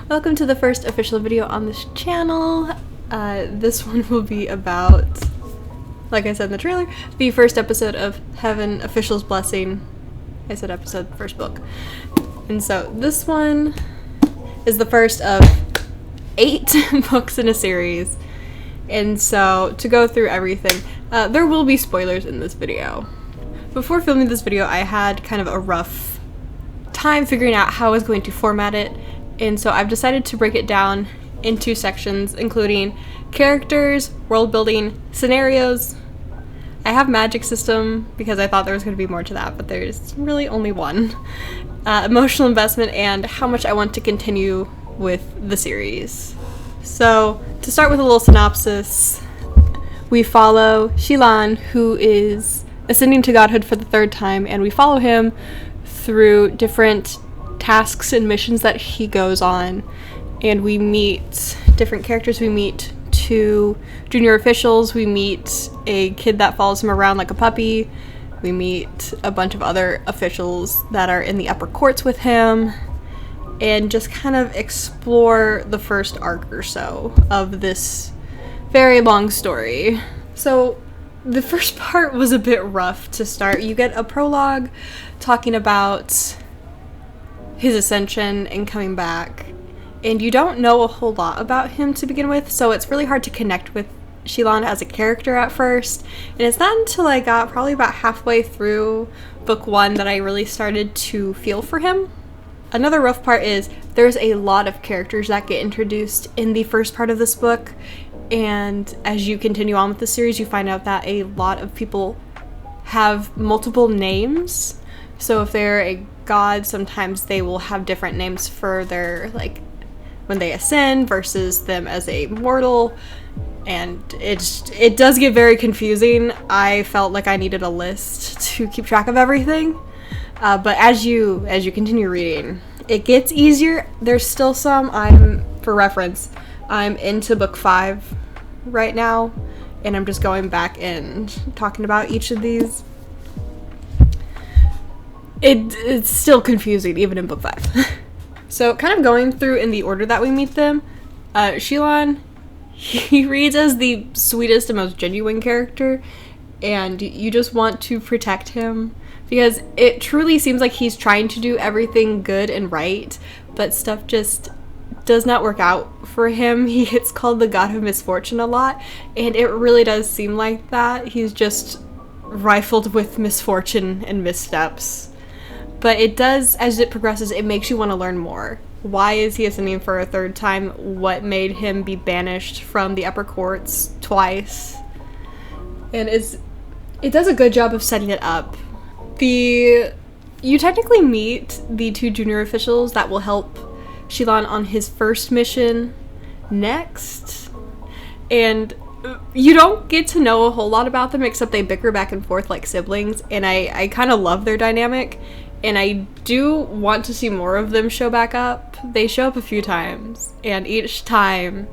Welcome to the first official video on this channel. This one will be about, like I said in the trailer, the first episode of Heaven Official's Blessing. I said episode, first book. And so this one is the first of 8 books in a series. And so to go through everything, there will be spoilers in this video. Before filming this video, I had kind of a rough time figuring out how I was going to format it. And so I've decided to break it down into sections, including characters, world building, scenarios. I have magic system because I thought there was going to be more to that, but there's really only one. Emotional investment and how much I want to continue with the series. So to start with a little synopsis, we follow 𝕬𝕨, who is ascending to godhood for the 3rd time, and we follow him through different tasks and missions that he goes on, and we meet different characters. We meet 2 junior officials, we meet a kid that follows him around like a puppy, we meet a bunch of other officials that are in the upper courts with him, and just kind of explore the first arc or so of this very long story. So the first part was a bit rough to start. You get a prologue talking about his ascension and coming back, and you don't know a whole lot about him to begin with, so it's really hard to connect with 𝕬𝕨 as a character at first. And it's not until I got probably about halfway through book 1 that I really started to feel for him. Another rough part is there's a lot of characters that get introduced in the first part of this book, and as you continue on with the series, you find out that a lot of people have multiple names. So if they're a god, sometimes they will have different names for their, like, when they ascend versus them as a mortal, and it does get very confusing. I felt like I needed a list to keep track of everything, but as you continue reading, it gets easier. There's still some, for reference, I'm into book 5 right now, and I'm just going back and talking about each of these. It's still confusing, even in book 5. So, kind of going through in the order that we meet them, 𝕬𝕨, he reads as the sweetest and most genuine character, and you just want to protect him, because it truly seems like he's trying to do everything good and right, but stuff just does not work out for him. He gets called the god of misfortune a lot, and it really does seem like that. He's just rifled with misfortune and missteps. But it does, as it progresses, it makes you want to learn more. Why is he ascending for a 3rd time? What made him be banished from the upper courts twice? And it does a good job of setting it up. You technically meet the 2 junior officials that will help 𝕬𝕨 on his first mission next, and you don't get to know a whole lot about them except they bicker back and forth like siblings, and I kind of love their dynamic, and I do want to see more of them show back up. They show up a few times, and each time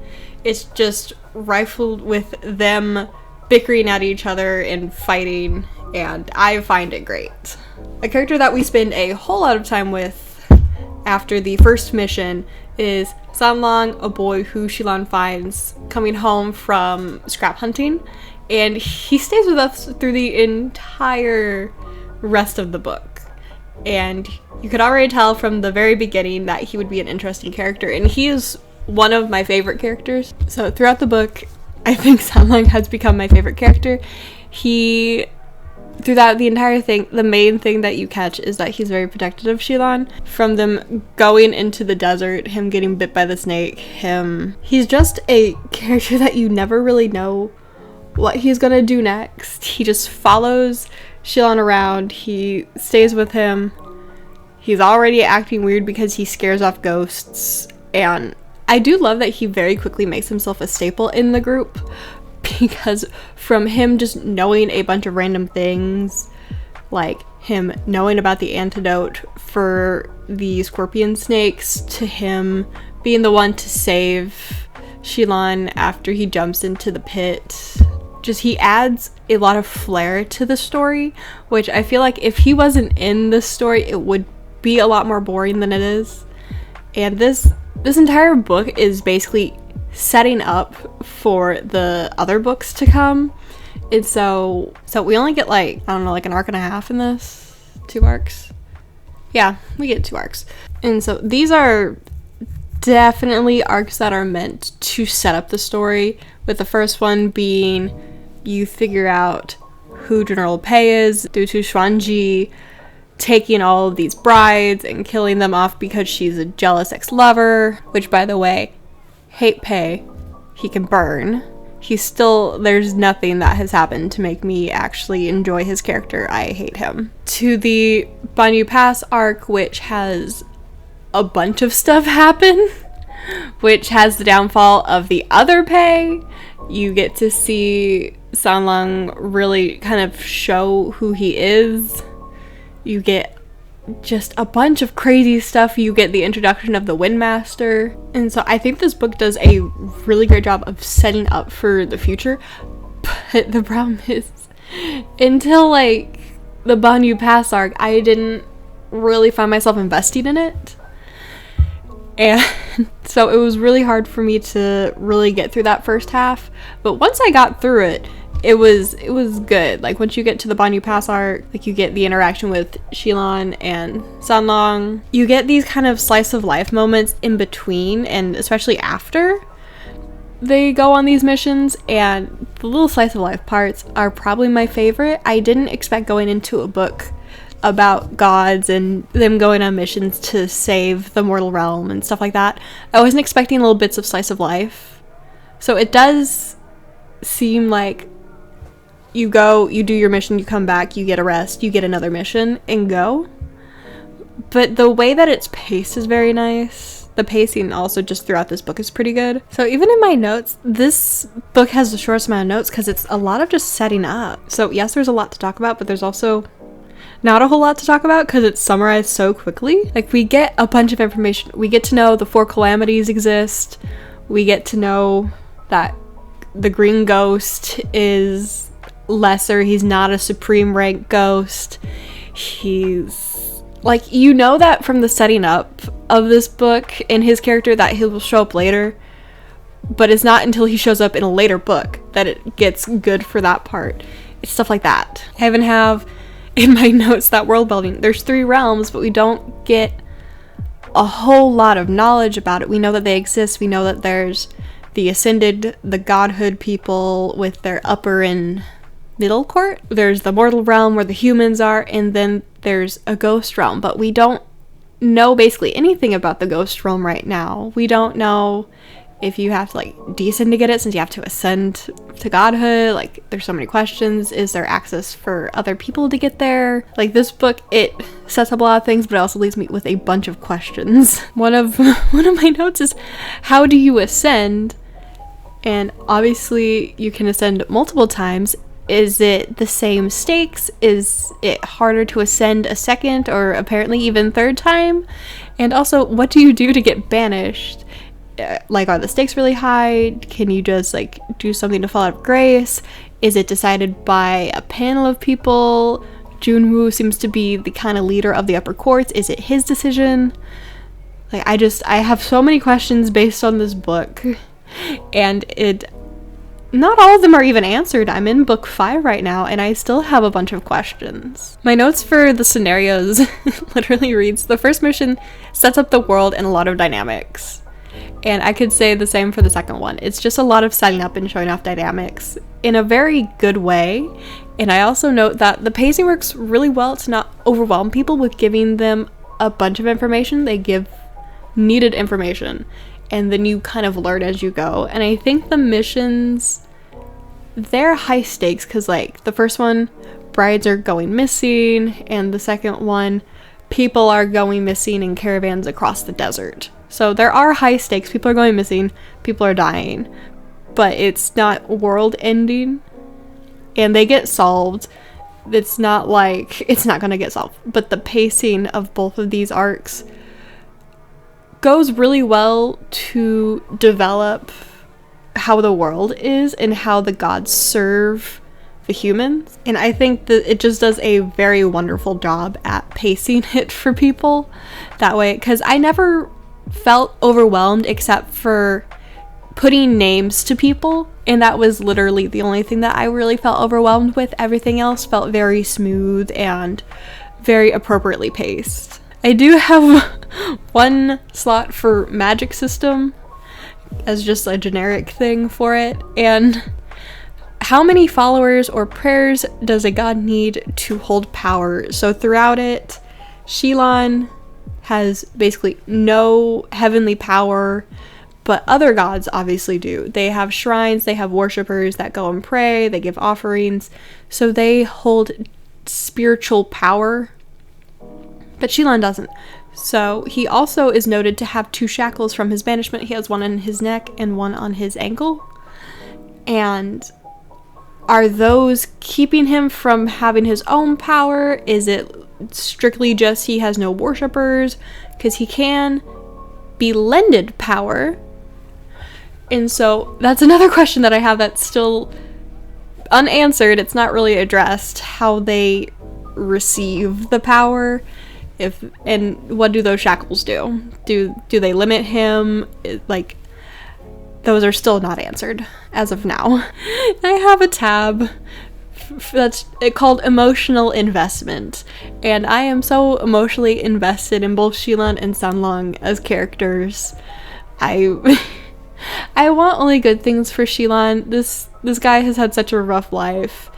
it's just rifled with them bickering at each other and fighting, and I find it great. A character that we spend a whole lot of time with after the first mission is 𝕬𝕨, a boy who 𝕬𝕨 finds coming home from scrap hunting, and he stays with us through the entire rest of the book. And you could already tell from the very beginning that he would be an interesting character, and he is one of my favorite characters. So throughout the book, I think 𝕬𝕨 has become my favorite character. Throughout the entire thing, the main thing that you catch is that he's very protective of 𝕬𝕨. From them going into the desert, him getting bit by the snake, he's just a character that you never really know what he's gonna do next. He just follows 𝕬𝕨 around, he stays with him, he's already acting weird because he scares off ghosts, and I do love that he very quickly makes himself a staple in the group, because from him just knowing a bunch of random things, like him knowing about the antidote for the scorpion snakes, to him being the one to save 𝕬𝕨 after he jumps into the pit, just he adds a lot of flair to the story, which I feel like if he wasn't in this story, it would be a lot more boring than it is. And this this entire book is basically setting up for the other books to come. And so we only get like, I don't know, like an arc and a half in this. 2 arcs. Yeah, we get 2 arcs. And so these are definitely arcs that are meant to set up the story, with the first one being you figure out who 𝕬𝕠𝕣 is due to Xuanji taking all of these brides and killing them off because she's a jealous ex-lover, which, by the way, hate Pei. He can burn. There's nothing that has happened to make me actually enjoy his character. I hate him. To the Banyu Pass arc, which has a bunch of stuff happen, which has the downfall of the other Pei. You get to see Sanlang really kind of show who he is. You get just a bunch of crazy stuff. You get the introduction of the Windmaster. And so I think this book does a really great job of setting up for the future. But the problem is, until like the Banyu Pass arc, I didn't really find myself invested in it. And so it was really hard for me to really get through that first half. But once I got through it, it was good. Like, once you get to the Banyu Pass arc, like, you get the interaction with Xilan and Sanlang. You get these kind of slice of life moments in between, and especially after they go on these missions, and the little slice of life parts are probably my favorite. I didn't expect going into a book about gods and them going on missions to save the mortal realm and stuff like that. I wasn't expecting little bits of slice of life. So it does seem like you go, you do your mission, you come back, you get a rest, you get another mission, and go. But the way that it's paced is very nice. The pacing also just throughout this book is pretty good. So even in my notes, this book has the shortest amount of notes because it's a lot of just setting up. So yes, there's a lot to talk about, but there's also not a whole lot to talk about because it's summarized so quickly. Like, we get a bunch of information. We get to know the 4 calamities exist. We get to know that the green ghost is lesser. He's not a supreme rank ghost. He's like, you know that from the setting up of this book and his character that he will show up later, but it's not until he shows up in a later book that it gets good for that part. It's stuff like that. I even have in my notes that world building. There's 3 realms, but we don't get a whole lot of knowledge about it. We know that they exist. We know that there's the Ascended, the Godhood people with their upper and middle court. There's the mortal realm where the humans are, and then there's a ghost realm, but we don't know basically anything about the ghost realm right now. We don't know if you have to like descend to get it, since you have to ascend to godhood. Like, there's so many questions. Is there access for other people to get there? Like, this book, it sets up a lot of things, but it also leaves me with a bunch of questions. One of my notes is, how do you ascend? And obviously you can ascend multiple times. Is it the same stakes? Is it harder to ascend a second or apparently even third time? And also, what do you do to get banished? Like, are the stakes really high? Can you just like do something to fall out of grace? Is it decided by a panel of people? Junwoo seems to be the kind of leader of the upper courts. Is it his decision? Like, I have so many questions based on this book, and not all of them are even answered. I'm in book 5 right now, and I still have a bunch of questions. My notes for the scenarios literally reads, the first mission sets up the world and a lot of dynamics. And I could say the same for the second one. It's just a lot of setting up and showing off dynamics in a very good way. And I also note that the pacing works really well to not overwhelm people with giving them a bunch of information. They give needed information, and then you kind of learn as you go. And I think the missions, they're high stakes, because like the first one, brides are going missing, and the second one, people are going missing in caravans across the desert. So there are high stakes. People are going missing, people are dying, but it's not world ending, and they get solved. It's not like it's not gonna get solved, but the pacing of both of these arcs goes really well to develop how the world is and how the gods serve the humans. And I think that it just does a very wonderful job at pacing it for people that way, because I never felt overwhelmed except for putting names to people, and that was literally the only thing that I really felt overwhelmed with. Everything else felt very smooth and very appropriately paced. I do have one slot for magic system as just a generic thing for it, and how many followers or prayers does a god need to hold power? So throughout it, 𝕬𝕨 has basically no heavenly power, but other gods obviously do. They have shrines, they have worshippers that go and pray, they give offerings, so they hold spiritual power, but 𝕬𝕨 doesn't. So he also is noted to have 2 shackles from his banishment. He has one on his neck and one on his ankle. And are those keeping him from having his own power? Is it strictly just he has no worshippers? Because he can be lended power. And so that's another question that I have that's still unanswered. It's not really addressed, how they receive the power. And what do those shackles do? Do they limit him? Like, those are still not answered as of now. I have a tab that's called emotional investment, and I am so emotionally invested in both 𝕬𝕨 and 𝕬𝕨 as characters. I want only good things for 𝕬𝕨. This guy has had such a rough life,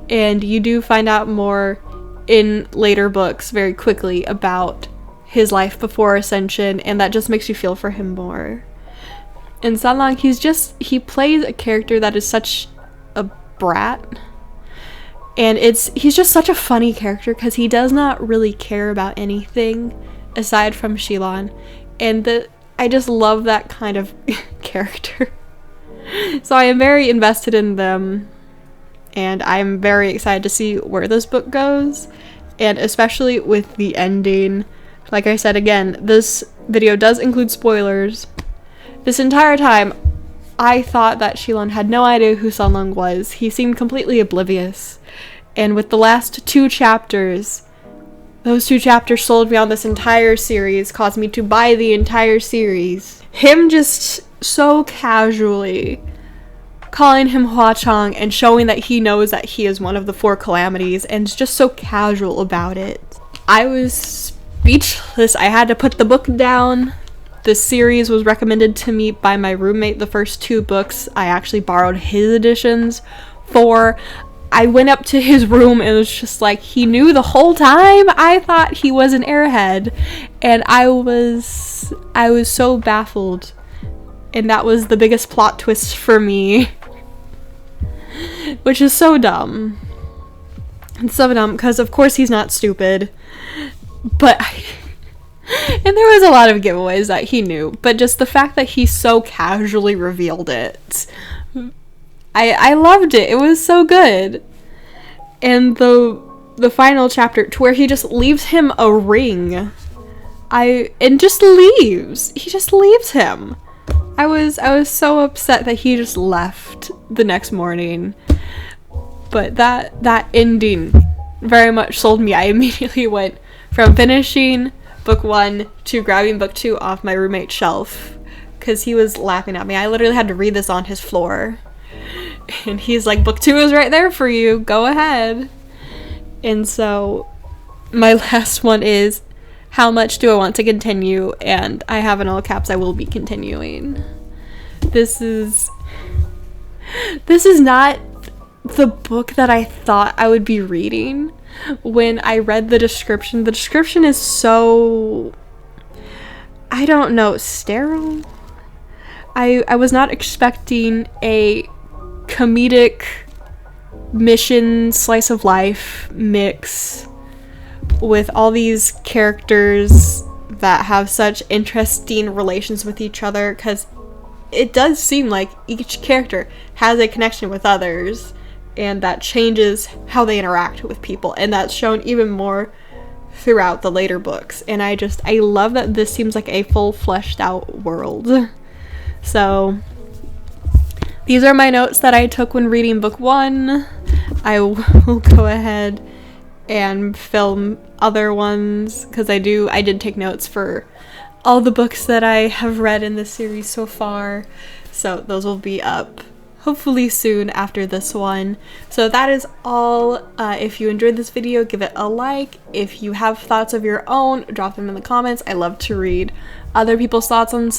and you do find out more in later books very quickly about his life before Ascension, and that just makes you feel for him more. In 𝕬𝕨, he plays a character that is such a brat, and he's just such a funny character because he does not really care about anything aside from 𝕬𝕨, and I just love that kind of character. So I am very invested in them, and I'm very excited to see where this book goes, and especially with the ending. Like I said, again, this video does include spoilers. This entire time, I thought that 𝕬𝕨 had no idea who Sunlong was. He seemed completely oblivious. And with the last 2 chapters, those 2 chapters sold me on this entire series, caused me to buy the entire series. Him just so casually calling him 𝕬𝕨 and showing that he knows that he is one of the 4 calamities, and just so casual about it. I was speechless. I had to put the book down. This series was recommended to me by my roommate. The first 2 books I actually borrowed his editions for. I went up to his room and it was just like, he knew the whole time. I thought he was an airhead, and I was so baffled, and that was the biggest plot twist for me, which is so dumb. It's so dumb because of course he's not stupid, but and there was a lot of giveaways that he knew, but just the fact that he so casually revealed it, I loved it. It was so good. And the final chapter, to where he just leaves him a ring, and just leaves. He just leaves him. I was so upset that he just left the next morning. But that ending very much sold me. I immediately went from finishing book 1 to grabbing book 2 off my roommate's shelf, because he was laughing at me. I literally had to read this on his floor. And he's like, book 2 is right there for you, go ahead. And so my last one is, how much do I want to continue? And I have in all caps, I will be continuing. This is not the book that I thought I would be reading. When I read the description is so, I don't know, sterile? I was not expecting a comedic mission slice of life mix with all these characters that have such interesting relations with each other, because it does seem like each character has a connection with others, and that changes how they interact with people, and that's shown even more throughout the later books. And I love that this seems like a full fleshed out world. So these are my notes that I took when reading book 1. I will go ahead and film other ones, because I did take notes for all the books that I have read in this series so far. So those will be up hopefully soon after this one. So that is all. If you enjoyed this video, give it a like. If you have thoughts of your own, drop them in the comments. I love to read other people's thoughts on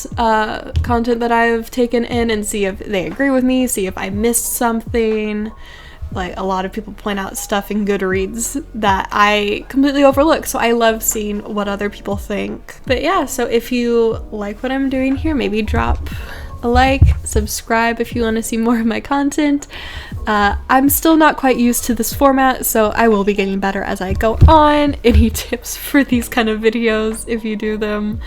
content that I've taken in and see if they agree with me, see if I missed something. Like, a lot of people point out stuff in Goodreads that I completely overlook, so I love seeing what other people think. But yeah, so if you like what I'm doing here, maybe drop a like, subscribe if you want to see more of my content. I'm still not quite used to this format, so I will be getting better as I go on. Any tips for these kind of videos, if you do them,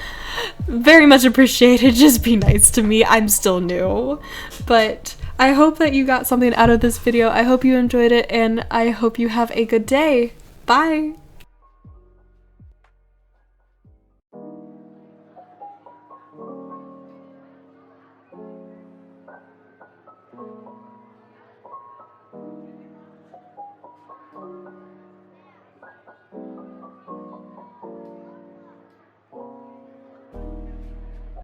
very much appreciated. Just be nice to me, I'm still new. But I hope that you got something out of this video. I hope you enjoyed it, and I hope you have a good day. Bye!